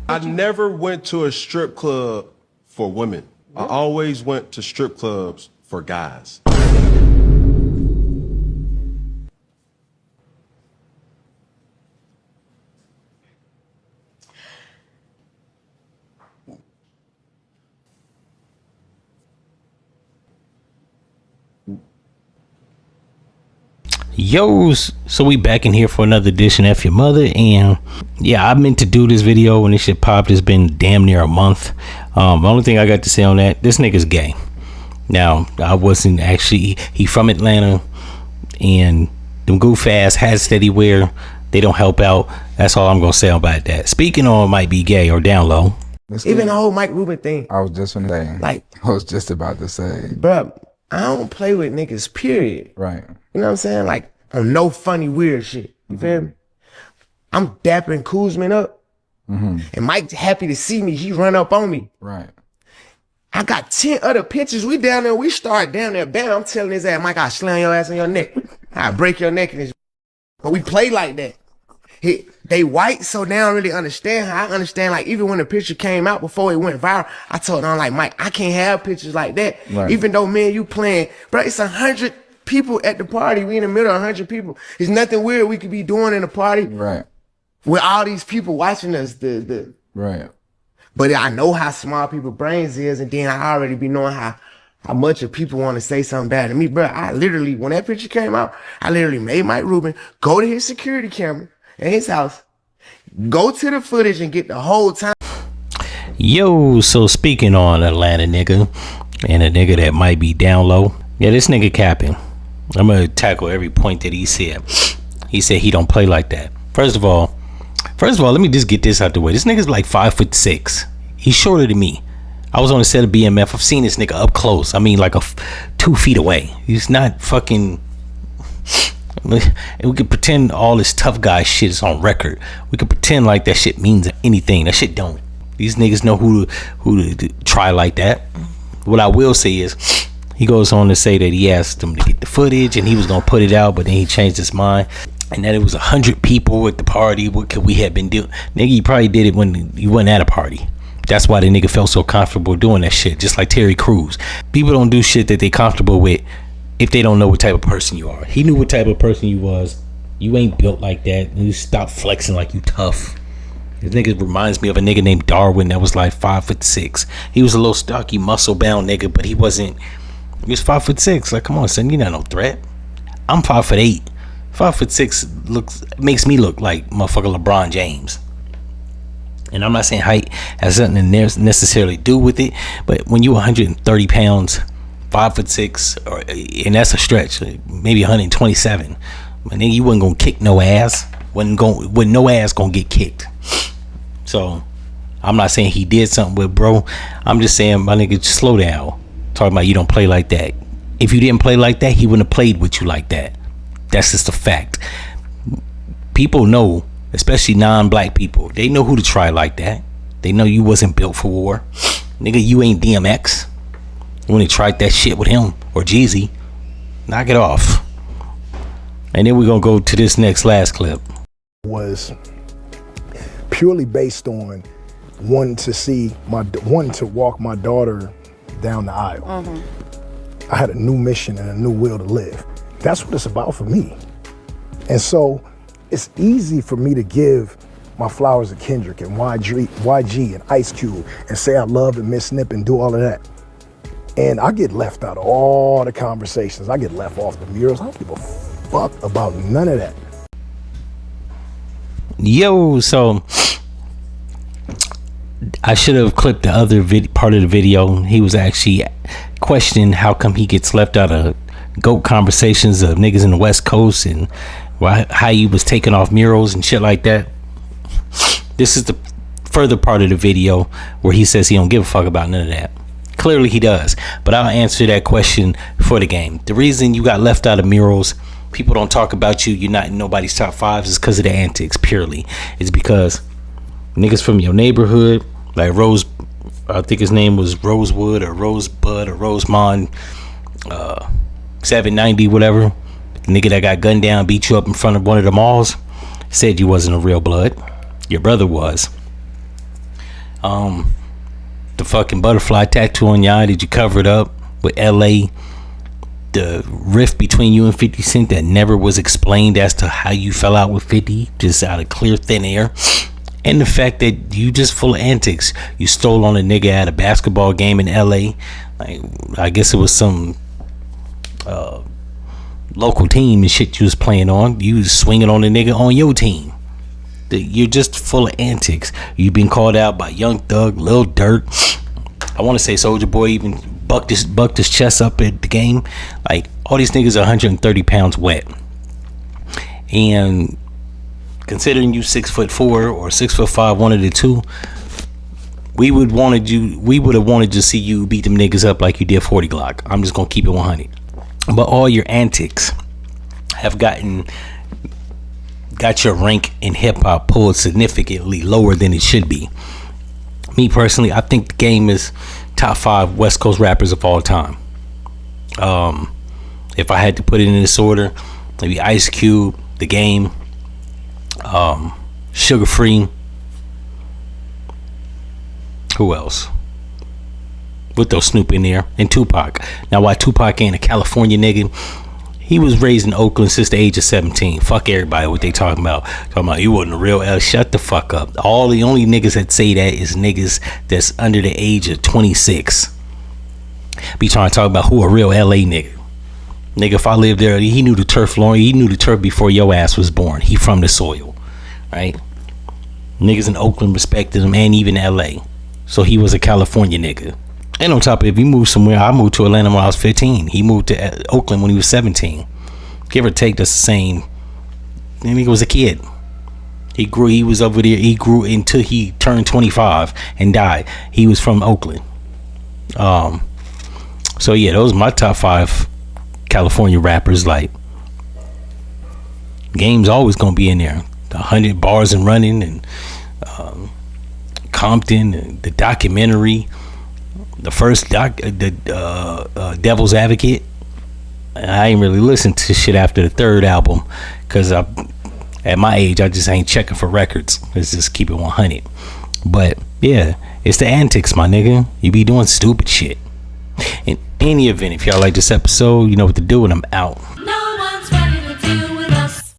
I never went to a strip club for women. I always went to strip clubs for guys. Yo, so we back in here for another edition of F-ya-Motha, and yeah, I meant to do this video when this shit popped. It's been damn near a month. The only thing I got to say on that, this nigga's gay. Now, I wasn't actually, he from Atlanta, and them goof ass hats that he wear, they don't help out. That's all I'm gonna say about that. Speaking on might be gay or down low. Even the whole Mark Rubin thing. I was just gonna say. Like, I was just about to say. bruh, I don't play with niggas, period. Right. You know what I'm saying? Like, on no funny, weird shit. You feel me? I'm dapping Kuzman up. And Mike's happy to see me. He run up on me. Right. I got 10 other pictures. We down there. We start down there. Bam, I'm telling his ass, Mike, I'll slam your ass on your neck. I'll break your neck. But we play like that. They white, so they don't really understand how I understand. Like, even when the picture came out before it went viral, I told them, like, Mike, I can't have pictures like that. Right. Even though me and you playing, bro, it's 100 people at the party. We in the middle of 100 people. There's nothing weird we could be doing in a party. Right. With all these people watching us. Right. But I know how small people's brains is, and then I already be knowing how much of people want to say something bad to me, bro. I literally, when that picture came out, I literally made Mark Rubin go to his security camera in his house, go to the footage and get the whole time. Yo, so speaking on Atlanta nigga, and a nigga that might be down low, yeah, this nigga capping. I'm gonna tackle every point that he said. He said he don't play like that. First of all, let me just get this out the way. This nigga's like 5'6". He's shorter than me. I was on the set of BMF. I've seen this nigga up close. I mean, like 2 feet away. He's not fucking. And we could pretend all this tough guy shit is on record. We could pretend like that shit means anything. That shit don't. These niggas know who to try like that. What I will say is, he goes on to say that he asked them to get the footage and he was gonna put it out, but then he changed his mind, and that it was 100 people at the party. What could we have been doing? Nigga, you probably did it when you wasn't at a party. That's why the nigga felt so comfortable doing that shit. Just like Terry Crews. People don't do shit that they comfortable with if they don't know what type of person you are. He knew what type of person you was. You ain't built like that. You stop flexing like you tough. This nigga reminds me of a nigga named Darwin that was like 5'6". He was a little stocky, muscle bound nigga, but he wasn't. He was 5'6". Like, come on, son, you're not no threat. I'm 5'8". 5'6" makes me look like motherfucker LeBron James. And I'm not saying height has something to necessarily do with it, but when you 130 pounds, 5'6", and that's a stretch, maybe 127, my nigga, you wasn't gonna kick no ass. Wasn't no ass gonna get kicked. So I'm not saying he did something with bro. I'm just saying, my nigga, just slow down. Talking about you don't play like that. If you didn't play like that, he wouldn't have played with you like that. That's just a fact. People know, especially non-black people, they know who to try like that. They know you wasn't built for war. Nigga, you ain't DMX. When they tried that shit with him or Jeezy, knock it off. And then we're gonna go to this last clip. Was purely based on wanting to walk my daughter down the aisle. I had a new mission and a new will to live. That's what it's about for me. And so it's easy for me to give my flowers to Kendrick and YG and Ice Cube and say I love and miss Snip and do all of that. And I get left out of all the conversations. I get left off the murals. I don't give a fuck about none of that. Yo, so I should have clipped the other part of the video. He was actually questioning how come he gets left out of GOAT conversations of niggas in the West Coast and how he was taking off murals and shit like that. This is the further part of the video where he says he don't give a fuck about none of that. Clearly he does, but I'll answer that question for the game. The reason you got left out of murals, people don't talk about you, you're not in nobody's top fives, is because of the antics. Purely, it's because niggas from your neighborhood, like Rose, I think his name was Rosewood or Rosebud or Rosemond, 790 whatever, the nigga that got gunned down, beat you up in front of one of the malls, said you wasn't a real blood. Your brother was. The fucking butterfly tattoo on your eye, did you cover it up with LA? The rift between you and 50 Cent that never was explained as to how you fell out with 50, just out of clear thin air. And the fact that you just full of antics. You stole on a nigga at a basketball game in LA. Like, I guess it was some local team and shit you was playing on. You was swinging on a nigga on your team. You're just full of antics. You've been called out by Young Thug, Lil Durk. I want to say Soulja Boy even bucked his chest up at the game. Like, all these niggas are 130 pounds wet. And considering you 6'4" or 6'5", one of the two, we would have wanted to see you beat them niggas up like you did 40 Glock. I'm just gonna keep it 100. But all your antics have got your rank in hip-hop pulled significantly lower than it should be. Me personally, I think the game is top 5 West Coast rappers of all time. If I had to put it in this order, maybe Ice Cube, The Game, Sugar Free. Who else? With those Snoop in there, and Tupac. Now, why Tupac ain't a California nigga? He was raised in Oakland since the age of 17. Fuck everybody what they talking about. Talking about you wasn't a real L. Shut the fuck up. The only niggas that say that is niggas that's under the age of 26. Be trying to talk about who a real LA nigga. Nigga, if I lived there, he knew the turf long. He knew the turf before your ass was born. He from the soil, right? Niggas in Oakland respected him, and even LA. So he was a California nigga. And on top of it, if you move somewhere, I moved to Atlanta when I was 15. He moved to Oakland when he was 17. Give or take, that's the same. That nigga was a kid. He was over there. He grew until he turned 25 and died. He was from Oakland. So yeah, those are my top 5 California rappers. Like, Game's always gonna be in there. 100 bars and running, and Compton, and the documentary. The first Devil's Advocate. I ain't really listened to shit after the third album, because at my age I just ain't checking for records. Let's just keep it 100. But yeah, it's the antics, my nigga. You be doing stupid shit. In any event, if y'all like this episode, you know what to do, and I'm out.